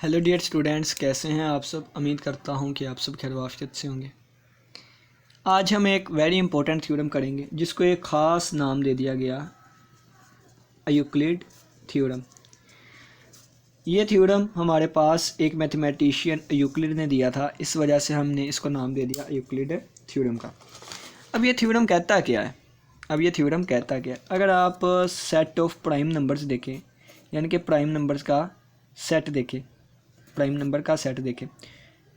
Hello dear students, कैसे हैं आप सब। उम्मीद करता हूं कि आप सब खैर वाफियत से होंगे। आज हम एक वेरी इंपॉर्टेंट थ्योरम करेंगे जिसको एक ख़ास नाम दे दिया गया, यूक्लिड थ्योरम। ये थ्योरम हमारे पास एक मैथमेटिशियन यूक्लिड ने दिया था, इस वजह से हमने इसको नाम दे दिया यूक्लिड थ्योरम का। अब ये थ्योरम कहता क्या है? अगर आप सेट ऑफ प्राइम नंबर्स देखें, यानी कि प्राइम नंबर्स का सेट देखें,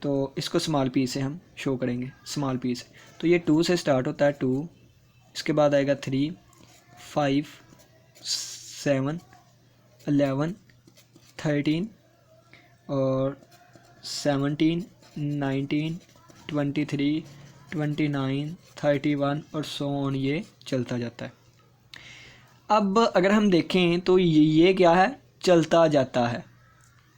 तो इसको स्मॉल पी से हम शो करेंगे। स्मॉल पी से तो ये 2 से स्टार्ट होता है, 2, इसके बाद आएगा 3, 5, 7, 11, 13 और 17, 19, 23, 29, 31 और सो ऑन, ये चलता जाता है। अब अगर हम देखें तो ये क्या है? चलता जाता है।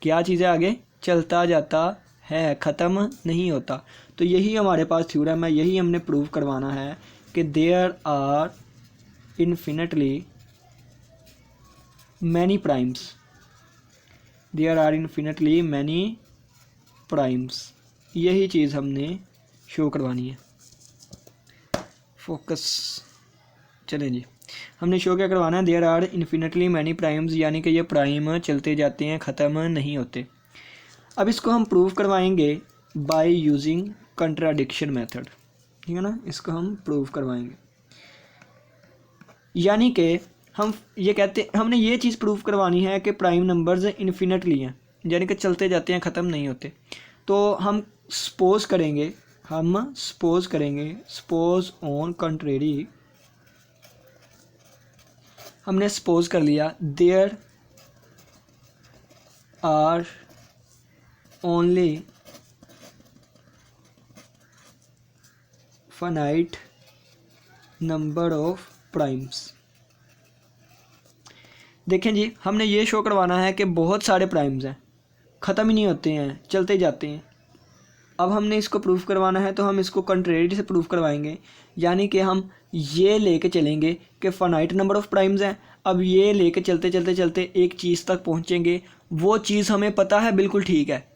क्या चीज़ है? आगे चलता जाता है, ख़त्म नहीं होता। तो यही हमारे पास थ्योरम है, यही हमने प्रूव करवाना है कि there are infinitely many primes. यही चीज़ हमने शो करवानी है। फोकस, चलें जी, हमने शो क्या करवाना है? There are infinitely many primes, यानी कि ये प्राइम चलते जाते हैं, ख़त्म नहीं होते। अब इसको हम प्रूव करवाएंगे बाय यूजिंग कंट्राडिक्शन मेथड, ठीक है ना। इसको हम प्रूव करवाएंगे, यानी कि हम ये कहते, हमने ये चीज़ प्रूव करवानी है कि प्राइम नंबर्स इन्फिनिटली हैं, यानी कि चलते जाते हैं, ख़त्म नहीं होते। तो हम सपोज करेंगे, सपोज ऑन कंट्रेरी, हमने सपोज कर लिया there are only finite number of primes. देखें जी, हमने ये शो करवाना है कि बहुत सारे प्राइम्स हैं, ख़त्म ही नहीं होते हैं, चलते जाते हैं। अब हमने इसको प्रूफ करवाना है तो हम इसको कंट्रेरी से प्रूफ करवाएंगे, यानी कि हम ये लेके चलेंगे कि फाइनाइट नंबर ऑफ प्राइम्स हैं। अब ये लेके चलते एक चीज़ तक पहुंचेंगे, वो चीज़ हमें पता है बिल्कुल ठीक है,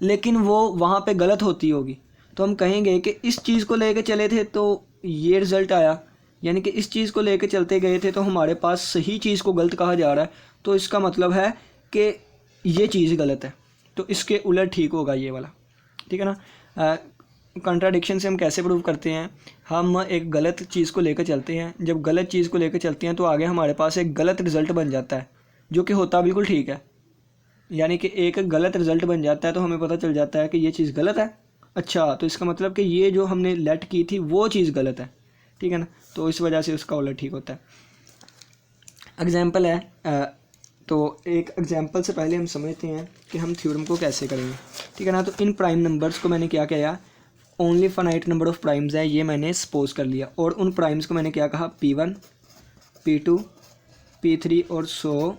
लेकिन वो वहाँ पे गलत होती होगी। तो हम कहेंगे कि इस चीज़ को लेके चले थे तो ये रिज़ल्ट आया, यानी कि इस चीज़ को लेके चलते गए थे तो हमारे पास सही चीज़ को गलत कहा जा रहा है, तो इसका मतलब है कि ये चीज़ गलत है, तो इसके उलट ठीक होगा ये वाला, ठीक है ना। कंट्राडिक्शन से हम कैसे प्रूव करते हैं? हम एक गलत चीज़ को लेकर चलते हैं, जब गलत चीज़ को लेकर चलते हैं तो आगे हमारे पास एक गलत रिज़ल्ट बन जाता है, जो कि होता बिल्कुल ठीक है। यानी कि एक गलत रिज़ल्ट बन जाता है तो हमें पता चल जाता है कि ये चीज़ गलत है। अच्छा, तो इसका मतलब कि ये जो हमने लेट की थी वो चीज़ गलत है, ठीक है ना। तो इस वजह से उसका उलट ठीक होता है। एग्जाम्पल है, तो एक एग्जाम्पल से पहले हम समझते हैं कि हम थ्योरम को कैसे करेंगे, ठीक है ना। तो इन प्राइम नंबर्स को मैंने क्या किया? Only finite number of primes है, ये मैंने सपोज कर लिया, और उन प्राइम्स को मैंने क्या कहा? P1, P2, P3 और सो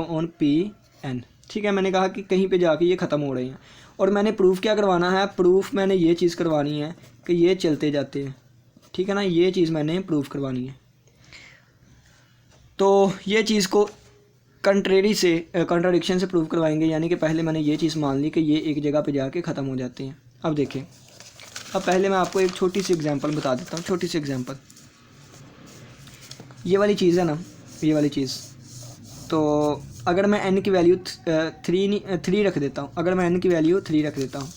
ऑन Pn, ठीक है। मैंने कहा कि कहीं पे जाके ये ख़त्म हो रहे हैं, और मैंने प्रूफ क्या करवाना है? प्रूफ मैंने ये चीज़ करवानी है कि ये चलते जाते हैं, ठीक है ना। ये चीज़ मैंने प्रूफ करवानी है। तो ये चीज़ को कंट्राडिक्शन से प्रूव करवाएंगे, यानी कि पहले मैंने ये चीज़ मान ली कि ये एक जगह पे जाके ख़त्म हो जाते हैं। अब देखें, अब पहले मैं आपको एक छोटी सी एग्जांपल बता देता हूँ। छोटी सी एग्जांपल, ये वाली चीज़ है ना, ये वाली चीज़। तो अगर मैं n की वैल्यू 3 रख देता हूँ, अगर मैं n की वैल्यू 3 रख देता हूँ,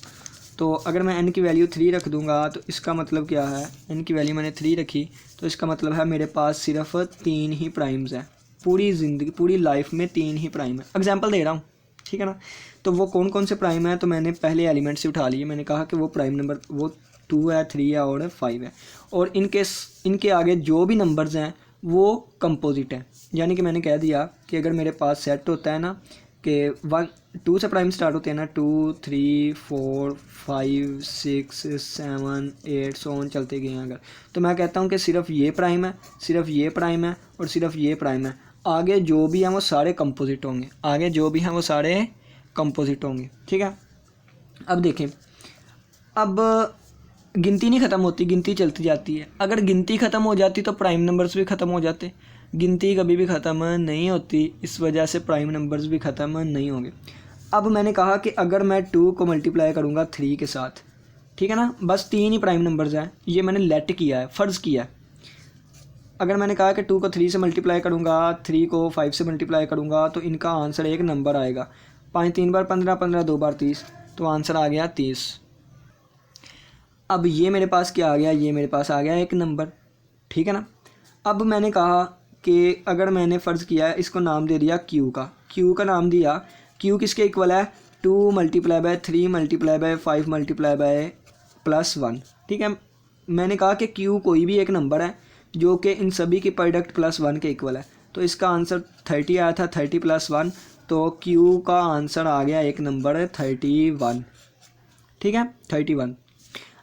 तो अगर मैं n की वैल्यू 3 रख दूँगा तो इसका मतलब क्या है? n की वैल्यू मैंने 3 रखी, तो इसका मतलब है मेरे पास सिर्फ 3 ही प्राइम्स हैं। पूरी ज़िंदगी, पूरी लाइफ में 3 ही प्राइम है। एग्जांपल दे रहा हूँ, ठीक है ना। तो वो कौन कौन से प्राइम है? तो मैंने पहले एलिमेंट से उठा लिए, मैंने कहा कि वो प्राइम नंबर वो 2 है, 3 है और 5 है, और इनके आगे जो भी नंबर्स हैं वो कंपोजिट है। यानी कि मैंने कह दिया कि अगर मेरे पास सेट होता है ना कि 2 से प्राइम स्टार्ट होते हैं ना, 2, 3, 4, 5, 6, 7, 8 सो ऑन चलते गए हैं अगर, तो मैं कहता हूँ कि सिर्फ ये प्राइम है, सिर्फ ये प्राइम है और सिर्फ ये प्राइम है। आगे जो भी हैं वो सारे कंपोजिट होंगे, आगे जो भी हैं वो सारे कंपोजिट होंगे, ठीक है। अब देखें, अब गिनती नहीं ख़त्म होती, गिनती चलती जाती है। अगर गिनती ख़त्म हो जाती तो प्राइम नंबर्स भी ख़त्म हो जाते। गिनती कभी भी ख़त्म नहीं होती, इस वजह से प्राइम नंबर्स भी ख़त्म नहीं होंगे। अब मैंने कहा कि अगर मैं 2 को मल्टीप्लाई करूँगा 3 के साथ, ठीक है ना, बस 3 ही प्राइम नंबर्स हैं, ये मैंने लेट किया है, फ़र्ज़ किया है। अगर मैंने कहा कि 2 को 3 से मल्टीप्लाई करूँगा, 3 को 5 से मल्टीप्लाई करूँगा, तो इनका आंसर एक नंबर आएगा। 5 3 बार 15, 15 2 बार 30, तो आंसर आ गया 30। अब ये मेरे पास क्या आ गया, ये मेरे पास आ गया एक नंबर, ठीक है ना। अब मैंने कहा कि अगर मैंने फ़र्ज़ किया है, इसको नाम दे दिया क्यू का नाम दिया। क्यू किसके इक्वल है, 2 multiply by 3 multiply by 5 multiply by +1, ठीक है। मैंने कहा कि क्यू कोई भी एक नंबर है जो कि इन सभी की प्रोडक्ट +1 के इक्वल है, तो इसका आंसर 30 आया था, 30 + 1, तो क्यू का आंसर आ गया एक नंबर 31, ठीक है, 31।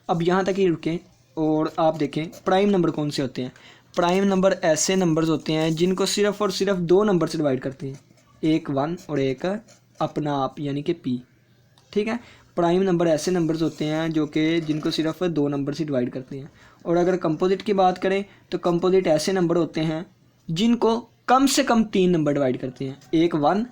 अब यहाँ तक ही रुकें और आप देखें प्राइम नंबर कौन से होते हैं। प्राइम नंबर ऐसे नंबर्स होते हैं जिनको सिर्फ़ और सिर्फ 2 नंबर से डिवाइड करते हैं, एक 1 और एक अपना आप यानी कि p, ठीक है। प्राइम नंबर ऐसे नंबर्स होते हैं जो कि जिनको सिर्फ 2 नंबर से डिवाइड करते हैं। और अगर कंपोजिट की बात करें तो कंपोजिट ऐसे नंबर होते हैं जिनको कम से कम 3 नंबर डिवाइड करते हैं, एक 1,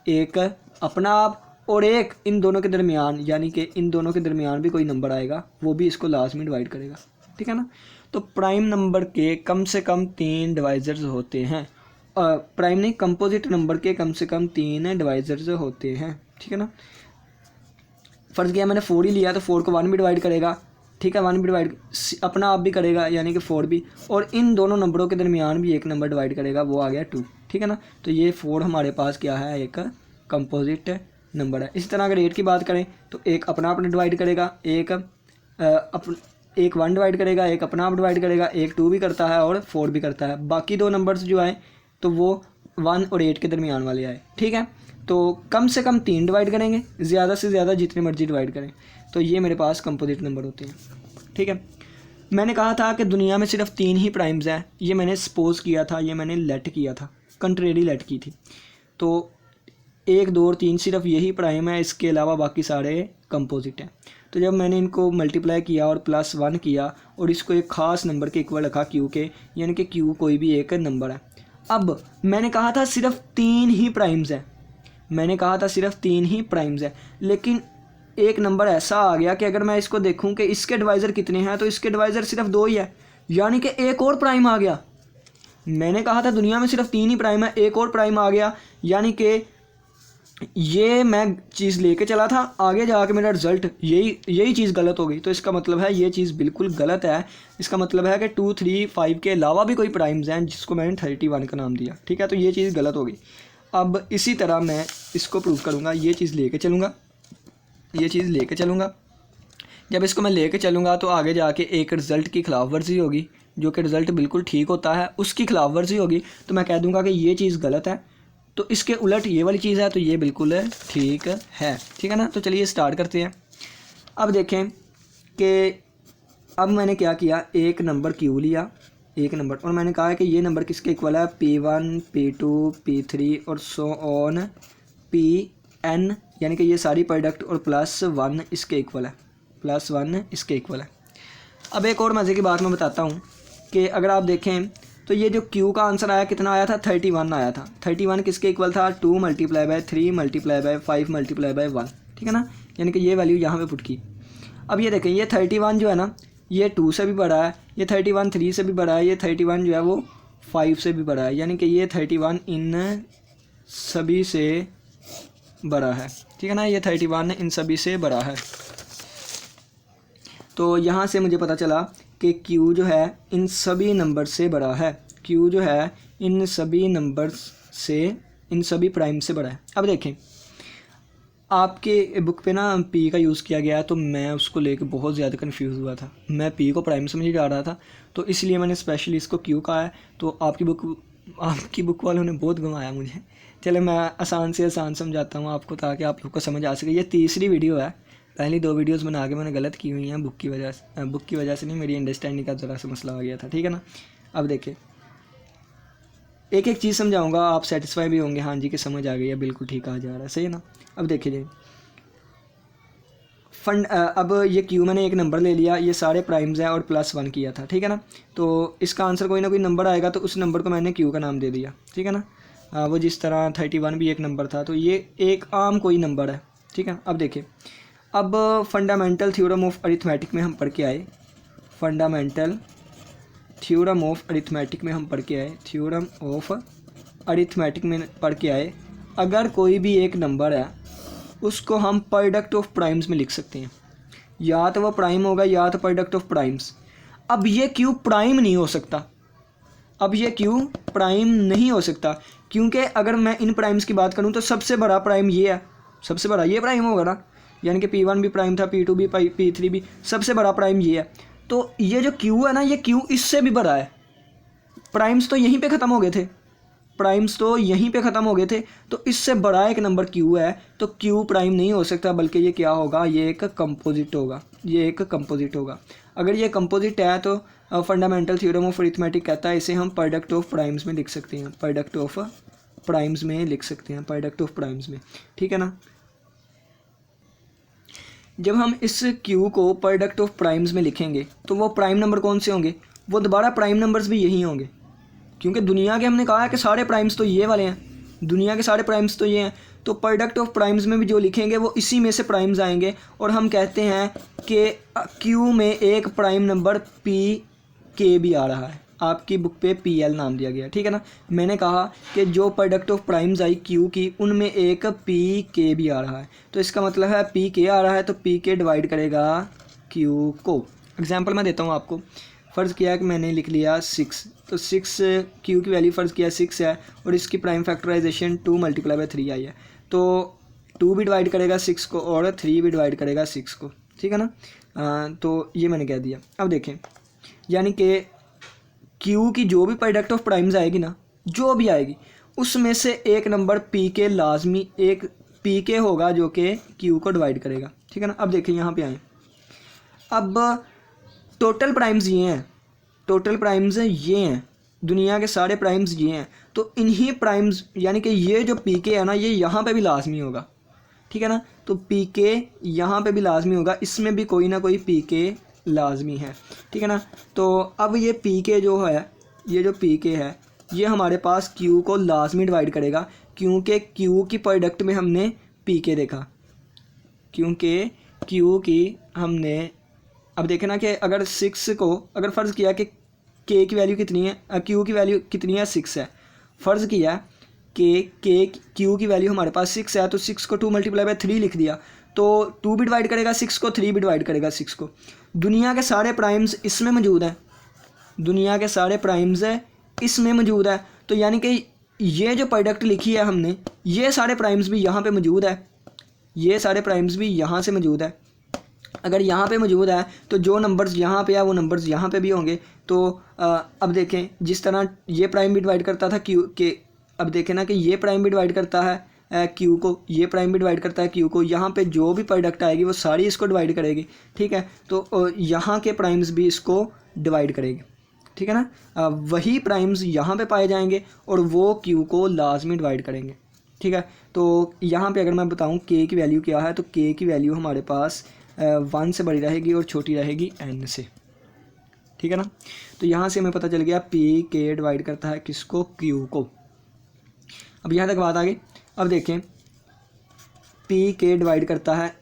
एक अपना आप और एक इन दोनों के दरमियान, यानी कि इन दोनों के दरमियान भी कोई नंबर आएगा, वो भी इसको लास्ट में डिवाइड करेगा, ठीक है ना। तो प्राइम नंबर के कम से कम 3 डिवाइजर्स होते हैं, प्राइम नहीं, कंपोजिट नंबर के कम से कम 3 डिवाइजर्स होते हैं, ठीक है ना। फ़र्ज़ किया मैंने 4 ही लिया, तो 4 को 1 भी डिवाइड करेगा, ठीक है, 1 भी डिवाइड अपना आप भी करेगा यानी कि 4 भी, और इन दोनों नंबरों के दरमियान भी एक नंबर डिवाइड करेगा, वो आ गया 2, ठीक है ना। तो ये 4 हमारे पास क्या है, एक कंपोजिट नंबर है। इसी तरह अगर 8 की बात करें तो एक अपना आप डिवाइड करेगा, एक 1 डिवाइड करेगा, एक अपना आप डिवाइड करेगा, एक 2 भी करता है और 4 भी करता है। बाकी 2 नंबर्स जो आए तो वो 1 और 8 के दरमियान वाले आए, ठीक है। तो कम से कम 3 डिवाइड करेंगे, ज़्यादा से ज़्यादा जितने मर्जी डिवाइड करें, तो ये मेरे पास कंपोजिट नंबर होते हैं, ठीक है। मैंने कहा था कि दुनिया में सिर्फ 3 ही प्राइम्स हैं, ये मैंने सपोज़ किया था, ये मैंने लेट किया था, कंट्रेरी लेट की थी। तो 1 2 और 3 सिर्फ यही प्राइम है, इसके अलावा बाकी सारे कंपोजिट हैं। तो जब मैंने इनको मल्टीप्लाई किया और +1 किया और इसको एक ख़ास नंबर के इक्वल रखा क्यू के, यानी कि क्यू कोई भी एक नंबर है। अब मैंने कहा था सिर्फ 3 ही प्राइम्स हैं, मैंने कहा था सिर्फ 3 ही प्राइम्स हैं, लेकिन एक नंबर ऐसा आ गया कि अगर मैं इसको देखूं कि इसके डिवाइज़र कितने हैं, तो इसके डिवाइज़र सिर्फ 2 ही है, यानी कि एक और प्राइम आ गया। मैंने कहा था दुनिया में सिर्फ 3 ही प्राइम है, एक और प्राइम आ गया, यानी कि ये मैं चीज़ लेके चला था, आगे जाके मेरा रिज़ल्ट यही चीज़ गलत हो गई। तो इसका मतलब है ये चीज़ बिल्कुल गलत है। इसका मतलब है कि 2 3 5 के अलावा भी कोई प्राइम्स हैं जिसको मैंने 31 का नाम दिया, ठीक है। तो ये चीज़ गलत हो गई। अब इसी तरह मैं इसको प्रूव करूँगा, ये चीज़ लेके चलूँगा, जब इसको मैं लेके चलूँगा तो आगे जाके एक रिज़ल्ट की खिलाफ वर्जी होगी, जो कि रिज़ल्ट बिल्कुल ठीक होता है उसकी खिलाफ वर्जी होगी, तो मैं कह दूँगा कि ये चीज़ गलत है, तो इसके उलट ये वाली चीज़ है, तो ये बिल्कुल ठीक है, ठीक है ना। तो चलिए स्टार्ट करते हैं। अब देखें कि अब मैंने क्या किया, एक नंबर क्यू लिया, एक नंबर, और मैंने कहा है कि ये नंबर किसके इक्वल है, P1 P2 P3 और सो ऑन Pn, यानी कि ये सारी प्रोडक्ट और +1 इसके इक्वल है, +1 इसके इक्वल है। अब एक और मज़े की बात मैं बताता हूँ कि अगर आप देखें तो ये जो Q का आंसर आया कितना आया था, 31 आया था। 31 किसके इक्वल था, 2 multiply by 3 multiply by 5 multiply by 1, ठीक है ना, यानी कि ये वैल्यू यहाँ पे पुट की। अब ये देखें, ये 31 जो है ना, ये 2 से भी बड़ा है, ये 31 3 से भी बड़ा है, ये 31 जो है वो 5 से भी बड़ा है, यानी कि ये 31 इन सभी से बड़ा है, ठीक है ना, ये 31 इन सभी से बड़ा है। तो यहाँ से मुझे पता चला कि Q जो है इन सभी नंबर से बड़ा है, Q जो है इन सभी नंबर से, इन सभी प्राइम से बड़ा है। अब देखें आपके बुक पे ना P का यूज़ किया गया है, तो मैं उसको लेके बहुत ज़्यादा कंफ्यूज हुआ था, मैं P को प्राइम समझ जा रहा था, तो इसलिए मैंने स्पेशली इसको Q कहा है। तो आपकी बुक वालों ने बहुत घुमाया मुझे। चले मैं आसान से आसान समझाता हूँ आपको, ताकि आप लोग को समझ आ सके। ये तीसरी वीडियो है, पहली 2 वीडियोस बना के मैंने गलत की हुई हैं बुक की वजह से नहीं, मेरी अंडरस्टैंडिंग का ज़रा सा मसला आ गया था, ठीक है ना। अब देखिए एक एक चीज़ समझाऊंगा, आप सेटिस्फाई भी होंगे, हाँ जी कि समझ आ गई है, बिल्कुल ठीक आ जा रहा है, सही है ना। अब देखिए जी अब ये Q मैंने एक नंबर ले लिया, ये सारे प्राइम्स हैं और +1 किया था, ठीक है ना। तो इसका आंसर कोई ना कोई नंबर आएगा, तो उस नंबर को मैंने Q का नाम दे दिया, ठीक है ना। वो जिस तरह 31 भी एक नंबर था, तो ये एक आम कोई नंबर है, ठीक है। अब देखिए, अब फंडामेंटल थ्योरम ऑफ अरिथमेटिक में हम पढ़ के आए, फंडामेंटल थ्योरम ऑफ अरिथमेटिक में हम पढ़ के आए, थ्योरम ऑफ अरिथमेटिक में पढ़ के आए, अगर कोई भी एक नंबर है उसको हम प्रोडक्ट ऑफ प्राइम्स में लिख सकते हैं, या तो वो प्राइम होगा या तो प्रोडक्ट ऑफ प्राइम्स। अब ये क्यों प्राइम नहीं हो सकता, अब ये क्यों प्राइम नहीं हो सकता, क्योंकि अगर मैं इन प्राइम्स की बात करूं तो सबसे बड़ा प्राइम ये है, सबसे बड़ा ये प्राइम होगा ना, यानी कि P1 भी प्राइम था, P2 भी, P3 भी, सबसे बड़ा प्राइम ये है। तो ये जो Q है ना, ये Q इससे भी बड़ा है, प्राइम्स तो यहीं पे ख़त्म हो गए थे, प्राइम्स तो यहीं पे ख़त्म हो गए थे, तो इससे बड़ा एक नंबर Q है, तो Q प्राइम नहीं हो सकता, बल्कि ये क्या होगा, ये एक कंपोजिट होगा, ये एक कंपोजिट होगा। अगर ये कंपोजिट है तो फंडामेंटल थ्योरम ऑफ अरिथमेटिक कहता है इसे हम प्रोडक्ट ऑफ प्राइम्स में लिख सकते हैं, प्रोडक्ट ऑफ प्राइम्स में लिख सकते हैं, प्रोडक्ट ऑफ प्राइम्स में, ठीक है ना। जब हम इस Q को प्रोडक्ट ऑफ प्राइम्स में लिखेंगे तो वो प्राइम नंबर कौन से होंगे, वो दोबारा प्राइम नंबर्स भी यही होंगे, क्योंकि दुनिया के हमने कहा है कि सारे प्राइम्स तो ये वाले हैं, दुनिया के सारे प्राइम्स तो ये हैं, तो प्रोडक्ट ऑफ प्राइम्स में भी जो लिखेंगे वो इसी में से प्राइम्स आएंगे। और हम कहते हैं कि Q में एक प्राइम नंबर PK भी आ रहा है, आपकी बुक पे PL नाम दिया गया, ठीक है ना। मैंने कहा कि जो product of primes I Q की, उनमें एक PK भी आ रहा है, तो इसका मतलब है PK आ रहा है तो PK डिवाइड करेगा Q को। एग्जाम्पल मैं देता हूँ आपको, फ़र्ज़ किया कि मैंने लिख लिया 6, तो 6 Q की वैल्यू फ़र्ज़ किया 6 है और इसकी प्राइम फैक्टराइजेशन 2 × 3 आई है, तो 2 भी डिवाइड करेगा 6 को और 3 भी डिवाइड करेगा 6 को, ठीक है ना। तो ये मैंने कह दिया। अब देखें, यानी कि Q की जो भी प्रोडक्ट ऑफ प्राइम्स आएगी ना, जो भी आएगी, उसमें से एक नंबर PK लाजमी एक PK होगा जो कि Q को डिवाइड करेगा, ठीक है ना। अब देखें यहाँ पे आए, अब टोटल प्राइम्स ये हैं, टोटल प्राइम्स ये हैं, दुनिया के सारे प्राइम्स ये हैं, तो इन्हीं प्राइम्स यानी कि ये जो PK है ना, ये यहाँ पे भी लाजमी होगा, ठीक है ना। तो PK यहाँ पे भी लाजमी होगा, इसमें भी कोई ना कोई PK लाजमी है, ठीक है ना। तो अब ये PK जो है, ये जो PK है, ये हमारे पास Q को लाजमी डिवाइड करेगा, क्योंकि Q की प्रोडक्ट में हमने PK देखा, क्योंकि Q की हमने, अब देखें ना कि अगर 6 को, अगर फ़र्ज़ किया कि K की वैल्यू कितनी है, Q की वैल्यू कितनी है, 6 है, फ़र्ज़ किया कि Q की वैल्यू हमारे पास 6 है, तो 6 को 2 × 3 लिख दिया, तो 2 भी डिवाइड करेगा 6 को, 3 भी डिवाइड करेगा 6 को। दुनिया के सारे प्राइम्स इसमें मौजूद हैं, दुनिया के सारे प्राइम्स इसमें मौजूद है, तो यानी कि ये जो प्रोडक्ट लिखी है हमने, ये सारे प्राइम्स भी यहाँ पे मौजूद है, ये सारे प्राइम्स भी यहाँ से मौजूद है। अगर यहाँ पे मौजूद है तो जो नंबर्स यहाँ पे है वो नंबर्स यहाँ पे भी होंगे। तो अब देखें, जिस तरह ये प्राइम भी डिवाइड करता था Q के, अब देखें ना कि ये प्राइम भी डिवाइड करता है Q को, ये प्राइम भी डिवाइड करता है Q को, यहाँ पे जो भी प्रोडक्ट आएगी वो सारी इसको डिवाइड करेगी, ठीक है। तो यहाँ के प्राइम्स भी इसको डिवाइड करेगी, ठीक है ना। वही प्राइम्स यहाँ पे पाए जाएंगे और वो Q को लाजमी डिवाइड करेंगे, ठीक है। तो यहाँ पे अगर मैं बताऊँ K की वैल्यू क्या है, तो K की वैल्यू हमारे पास 1 से बड़ी रहेगी और छोटी रहेगी N से, ठीक है ना। तो यहाँ से हमें पता चल गया PK डिवाइड करता है किसको, Q को। अब यहाँ तक बात आ गई। अब देखें, PK डिवाइड करता है,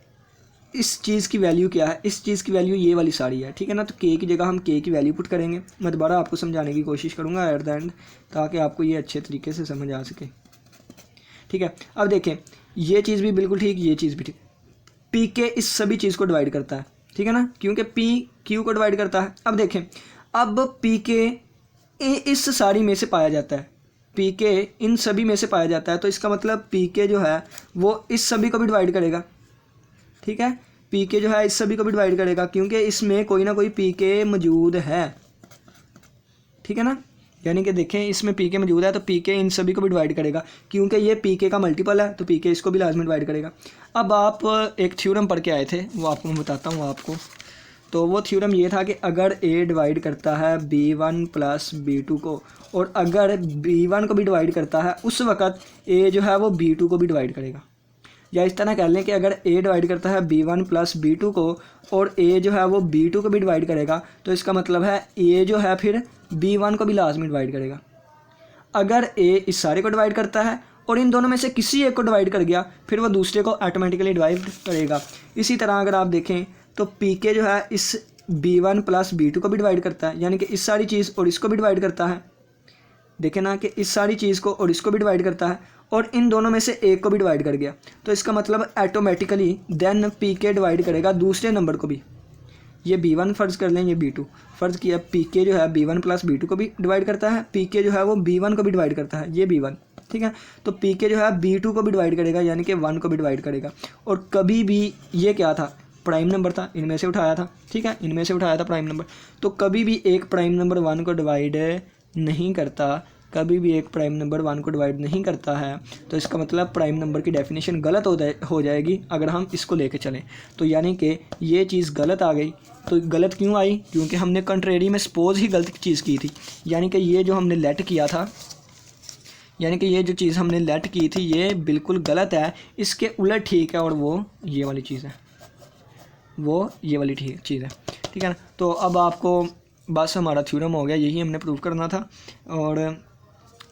इस चीज़ की वैल्यू क्या है, इस चीज़ की वैल्यू ये वाली सारी है, ठीक है ना। तो K की जगह हम K की वैल्यू पुट करेंगे, मैं दोबारा आपको समझाने की कोशिश करूँगा एट द एंड, ताकि आपको ये अच्छे तरीके से समझ आ सके, ठीक है। अब देखें, ये चीज़ भी बिल्कुल ठीक, ये चीज़ भी ठीक, PK इस सभी चीज़ को डिवाइड करता है, ठीक है ना, क्योंकि P Q को डिवाइड करता है। अब देखें, अब PK इस सारी में से पाया जाता है, PK इन सभी में से पाया जाता है, तो इसका मतलब PK जो है वो इस सभी को भी डिवाइड करेगा, ठीक है। PK जो है इस सभी को भी डिवाइड करेगा, क्योंकि इसमें कोई ना कोई PK मौजूद है, ठीक है ना। यानी कि देखें, इसमें PK मौजूद है तो PK इन सभी को भी डिवाइड करेगा, क्योंकि ये PK का मल्टीपल है, तो PK इसको भी लाजमी डिवाइड करेगा। अब आप एक थ्योरम पढ़ के आए थे, वो आपको मैं बताता हूँ आपको। तो वो थ्योरम ये था कि अगर A डिवाइड करता है B1 + B2 को, और अगर B1 को भी डिवाइड करता है, उस वक़्त A जो है वो B2 को भी डिवाइड करेगा। या इस तरह कह लें कि अगर A डिवाइड करता है B1 + B2 को और A जो है वो B2 को भी डिवाइड करेगा, तो इसका मतलब है A जो है फिर B1 को भी लाजमी डिवाइड करेगा। अगर ए इस सारे को डिवाइड करता है और इन दोनों में से किसी एक को डिवाइड कर गया, फिर वो दूसरे को ऑटोमेटिकली डिवाइड करेगा। इसी तरह अगर आप देखें तो पी के जो है इस B1 प्लस B2 को भी डिवाइड करता है, यानी कि इस सारी चीज़ और इसको भी डिवाइड करता है। देखें ना कि इस सारी चीज़ को और इसको भी डिवाइड करता है और इन दोनों में से एक को भी डिवाइड कर गया, तो इसका मतलब ऑटोमेटिकली देन पी के डिवाइड करेगा दूसरे नंबर को भी। ये B1 फ़र्ज़ कर लें, ये B2 फ़र्ज़ किया, पी के जो है B1 प्लस B2 को भी डिवाइड करता है, पी के जो है वो B1 को भी डिवाइड करता है, ये B1, ठीक है। तो पी के जो है B2 को भी डिवाइड करेगा, यानी कि 1 को भी डिवाइड करेगा। और कभी भी ये क्या था, प्राइम नंबर था, इनमें से उठाया था, ठीक है, इनमें से उठाया था प्राइम नंबर। तो कभी भी एक प्राइम नंबर 1 को डिवाइड नहीं करता, कभी भी एक प्राइम नंबर 1 को डिवाइड नहीं करता है। तो इसका मतलब प्राइम नंबर की डेफिनेशन गलत हो जाएगी अगर हम इसको लेके चलें। तो यानी कि ये चीज़ गलत आ गई। तो गलत क्यों आई? क्योंकि हमने कंट्रेरी में सपोज ही गलत चीज़ की थी, यानी कि ये जो हमने लेट किया था, यानी कि ये जो चीज़ हमने लेट की थी ये बिल्कुल गलत है, इसके उलट ठीक है, और वो ये वाली चीज़ है, वो ये वाली ठीक चीज़ है, ठीक है ना। तो अब आपको बस हमारा थ्योरम हो गया, यही हमने प्रूव करना था। और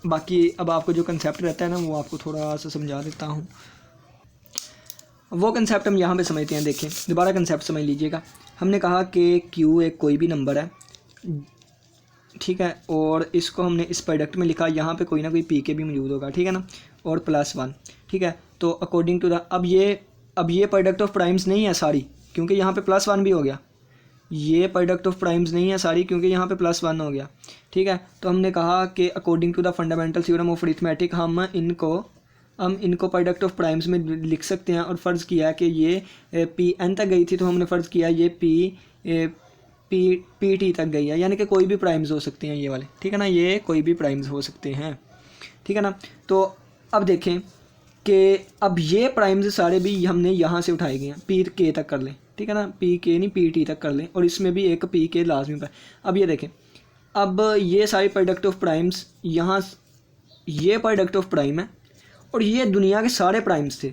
बाकी अब आपको जो कंसेप्ट रहता है ना वो आपको थोड़ा सा समझा देता हूँ। वो कंसेप्ट हम यहाँ पे समझते हैं। देखें, दोबारा कंसेप्ट समझ लीजिएगा। हमने कहा कि Q एक कोई भी नंबर है, ठीक है, और इसको हमने इस प्रोडक्ट में लिखा, यहाँ पे कोई ना कोई पी के भी मौजूद होगा, ठीक है ना, और +1, ठीक है। तो अकॉर्डिंग टू द अब ये प्रोडक्ट ऑफ प्राइम्स नहीं है सारी, क्योंकि यहाँ पे +1 भी हो गया। ये प्रोडक्ट ऑफ प्राइम्स नहीं है सारी, क्योंकि यहाँ पे +1 हो गया, ठीक है। तो हमने कहा कि according to the fundamental theorem of arithmetic हम इनको प्रोडक्ट ऑफ प्राइम्स में लिख सकते हैं। और फ़र्ज़ किया कि ये Pn तक गई थी, तो हमने फ़र्ज़ किया ये Pt तक गई है, यानी कि कोई भी प्राइम्स हो सकते हैं ये वाले, ठीक है ना, ये कोई भी प्राइम्स हो सकते हैं, ठीक है ना। तो अब देखें कि अब ये प्राइम्स सारे भी हमने यहाँ से उठाए गए हैं, Pk तक कर लें, ठीक है ना, Pk नहीं Pt तक कर लें, और इसमें भी एक Pk लाजमी पर। अब ये देखें, अब ये सारी प्रोडक्ट ऑफ प्राइम्स, यहाँ ये प्रोडक्ट ऑफ प्राइम है और ये दुनिया के सारे प्राइम्स थे,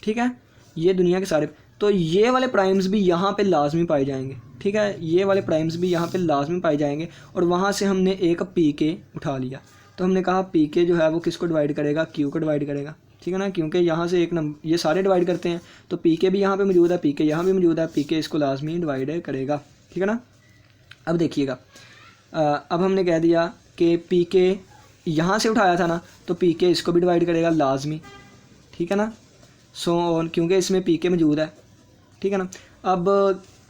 ठीक है, ये दुनिया के सारे, तो ये वाले प्राइम्स भी यहाँ पे लाजमी पाए जाएंगे, ठीक है, ये वाले प्राइम्स भी यहाँ पे लाजमी पाए जाएंगे। और वहाँ से हमने एक Pk उठा लिया, तो हमने कहा Pk जो है वो किसको डिवाइड करेगा, Q को डिवाइड करेगा, ठीक है ना, क्योंकि यहाँ से एक नंबर ये सारे डिवाइड करते हैं, तो Pk भी यहाँ पे मौजूद है, Pk यहाँ भी मौजूद है, Pk इसको लाजमी डिवाइड करेगा, ठीक है ना। अब देखिएगा, अब हमने कह दिया कि Pk यहाँ से उठाया था ना, तो Pk इसको भी डिवाइड करेगा लाजमी, ठीक है ना, सो ऑन, क्योंकि इसमें Pk मौजूद है, ठीक है ना। अब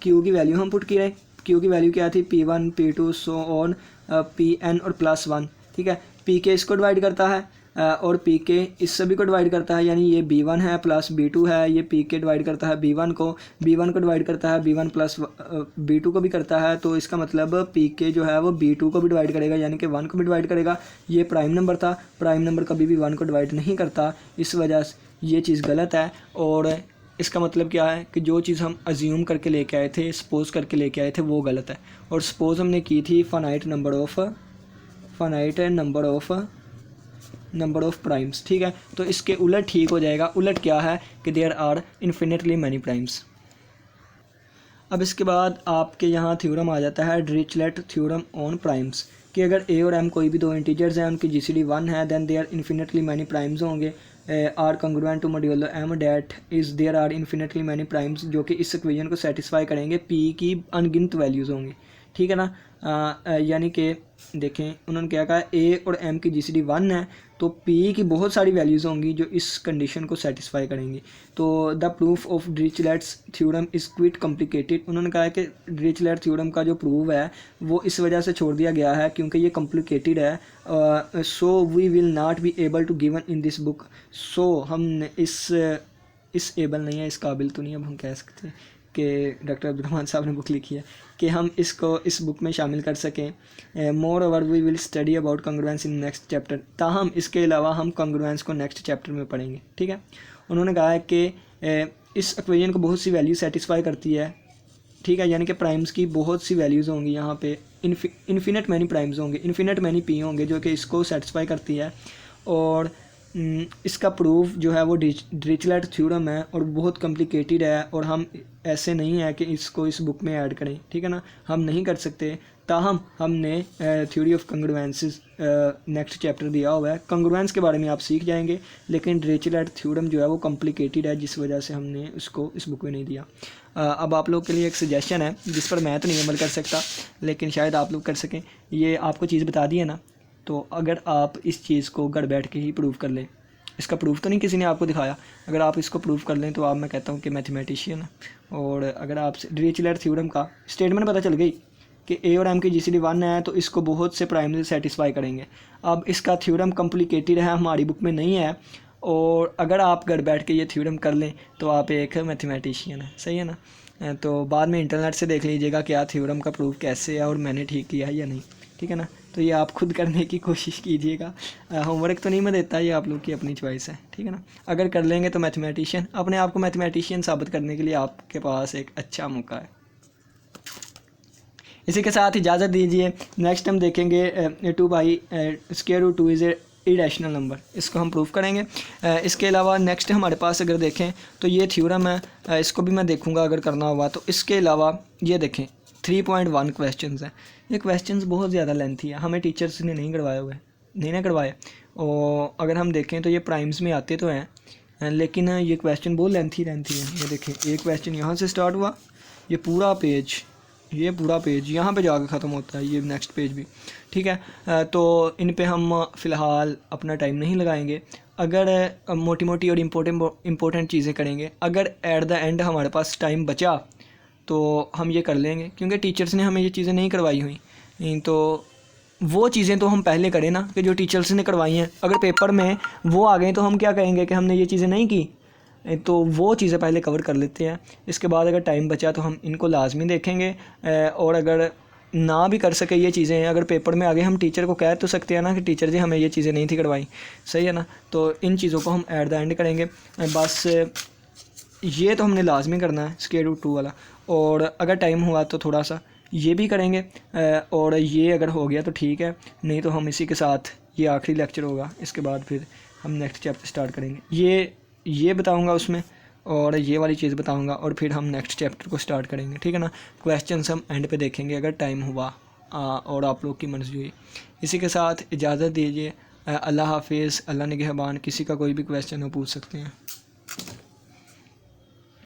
Q की वैल्यू हम पुट की रहे, Q की वैल्यू क्या थी, P1 P2 so on Pn और +1, ठीक है। Pk इसको डिवाइड करता है और Pk इस सभी को डिवाइड करता है, यानी ये B1 है प्लस B2 है, ये Pk डिवाइड करता है B1 को डिवाइड करता है B1 प्लस B2 को भी करता है। तो इसका मतलब Pk जो है वो B2 को भी डिवाइड करेगा, यानी कि 1 को भी डिवाइड करेगा। ये प्राइम नंबर था, प्राइम नंबर कभी भी 1 को डिवाइड नहीं करता, इस वजह से ये चीज़ गलत है। और इसका मतलब क्या है कि जो चीज़ हम अज्यूम करके लेके आए थे, सपोज करके लेके आए थे, वो गलत है। और सपोज हमने की थी फाइनाइट नंबर ऑफ प्राइम्स, ठीक है। तो इसके उलट ठीक हो जाएगा। उलट क्या है कि there are infinitely many primes. अब इसके बाद आपके यहाँ थ्योरम आ जाता है डिरिचलेट थ्योरम ऑन प्राइम्स, कि अगर a और m कोई भी दो इंटीजर्स हैं, उनकी GCD 1 है, then there infinitely many primes होंगे। Are congruent to modulo m that is there are infinitely many primes, जो कि इस इक्वेशन को सेटिस्फाई करेंगे। p की अनगिनत वैल्यूज़ होंगी, ठीक है ना। यानी कि देखें उन्होंने क्या कहा, a और m की GCD 1 है, तो p की बहुत सारी वैल्यूज़ होंगी जो इस कंडीशन को सेटिस्फाई करेंगी। तो the proof of Dirichlet's theorem is quite complicated. उन्होंने कहा है कि डिरिचलेट थ्योरम का जो प्रूफ है वो इस वजह से छोड़ दिया गया है क्योंकि ये कॉम्प्लिकेटेड है। So we will not be able to given in this book. So हम इस एबल नहीं है, इस काबिल तो नहीं, अब हम कह सकते हैं कि डॉक्टर अब्दुर्रहमान साहब ने बुक लिखी है कि हम इसको इस बुक में शामिल कर सकें। Moreover we will study about congruence in next chapter. ताहम इसके अलावा हम कॉन्ग्रुएंस को नेक्स्ट चैप्टर में पढ़ेंगे, ठीक है। उन्होंने कहा है कि इस इक्वेशन को बहुत सी वैल्यू सेटिस्फाई करती है, ठीक है, यानी कि प्राइम्स की बहुत सी वैल्यूज़ होंगी यहाँ पे, इन्फिनिट मैनी प्राइम्स होंगे, इन्फिनिट मैनी पी होंगे जो कि इसको सेटिस्फाई करती है। और इसका प्रूफ जो है वो डिरिचलेट थ्योरम है और बहुत कॉम्प्लिकेटेड है, और हम ऐसे नहीं है कि इसको इस बुक में ऐड करें, ठीक है ना, हम नहीं कर सकते। ताहम हमने थ्योरी ऑफ कंग्रुएंसेस नेक्स्ट चैप्टर दिया हुआ है। कंग्रुएंस के बारे में आप सीख जाएंगे, लेकिन डिरिचलेट थ्योरम जो है वो कॉम्प्लिकेटेड है, जिस वजह से हमने उसको इस बुक में नहीं दिया। अब आप लोग के लिए एक सजेशन है जिस पर मैं तो नहीं अमल कर सकता, लेकिन शायद आप लोग कर सकें। ये आपको चीज़ बता दी है ना, तो अगर आप इस चीज़ को घर बैठ के ही प्रूव कर लें, इसका प्रूफ तो नहीं किसी ने आपको दिखाया, अगर आप इसको प्रूफ कर लें तो आप, मैं कहता हूँ कि मैथमेटिशियन है। और अगर आप डिरिचलेट थ्योरम का स्टेटमेंट पता चल गई कि ए और एम की जीसीडी 1 है तो इसको बहुत से प्राइम सेटिस्फाई करेंगे। अब इसका थ्योरम कॉम्प्लिकेटेड है, हमारी बुक में नहीं है, और अगर आप घर बैठ के ये थ्योरम कर लें तो आप एक मैथमेटिशियन है, सही है ना। तो बाद में इंटरनेट से देख लीजिएगा क्या थ्योरम का प्रूफ कैसे है और मैंने ठीक किया है या नहीं, ठीक है ना। तो ये आप खुद करने की कोशिश कीजिएगा, होमवर्क तो नहीं मैं देता, ये आप लोग की अपनी चॉइस है, ठीक है ना। अगर कर लेंगे तो मैथमेटिशियन, अपने आप को मैथमेटिशियन साबित करने के लिए आपके पास एक अच्छा मौका है। इसी के साथ इजाज़त दीजिए। नेक्स्ट हम देखेंगे 2/√2 इज़ ए इरेशनल नंबर, इसको हम प्रूफ करेंगे। इसके अलावा नेक्स्ट हमारे पास अगर देखें तो ये थ्योरम है, इसको भी मैं देखूंगा अगर करना होगा तो। इसके अलावा ये देखें 3.1 क्वेश्चंस हैं। ये क्वेश्चंस बहुत ज़्यादा लेंथी है, हमें टीचर्स ने नहीं करवाए हुए, नहीं ना करवाए। और अगर हम देखें तो ये प्राइम्स में आते तो हैं, लेकिन ये क्वेश्चन बहुत लेंथी है। ये देखें, एक क्वेश्चन यहाँ से स्टार्ट हुआ, ये पूरा पेज यहाँ पे जाकर ख़त्म होता है, ये नेक्स्ट पेज भी, ठीक है। तो इन पे हम फ़िलहाल अपना टाइम नहीं लगाएंगे। अगर मोटी मोटी और इम्पोर्टेंट चीज़ें करेंगे, अगर एट द एंड हमारे पास टाइम बचा तो हम ये कर लेंगे, क्योंकि टीचर्स ने हमें ये चीज़ें नहीं करवाई हुई। तो वो चीज़ें तो हम पहले करें ना, कि जो टीचर्स ने करवाई हैं। अगर पेपर में वो आ गए तो हम क्या कहेंगे कि हमने ये चीज़ें नहीं की, तो वो चीज़ें पहले कवर कर लेते हैं। इसके बाद अगर टाइम बचा तो हम इनको लाजमी देखेंगे, और अगर ना भी कर सके ये चीज़ें, अगर पेपर में आगे हम टीचर को कह तो सकते हैं ना कि टीचर जी हमें ये चीज़ें नहीं थी करवाई, सही है ना। तो इन चीज़ों को हम एट द एंड करेंगे। बस ये तो हमने लाजमी करना है √2 वाला, और अगर टाइम हुआ तो थोड़ा सा ये भी करेंगे, और ये अगर हो गया तो ठीक है, नहीं तो हम इसी के साथ ये आखिरी लेक्चर होगा। इसके बाद फिर हम नेक्स्ट चैप्टर स्टार्ट करेंगे। ये बताऊंगा उसमें, और ये वाली चीज़ बताऊंगा, और फिर हम नेक्स्ट चैप्टर को स्टार्ट करेंगे, ठीक है ना। क्वेश्चंस हम एंड पे देखेंगे अगर टाइम हुआ और आप लोग की मर्ज़ी हुई। इसी के साथ इजाज़त दीजिए। अल्लाह हाफिज़, अल्लाह निगहबान। किसी का कोई भी क्वेश्चन हो पूछ सकते हैं।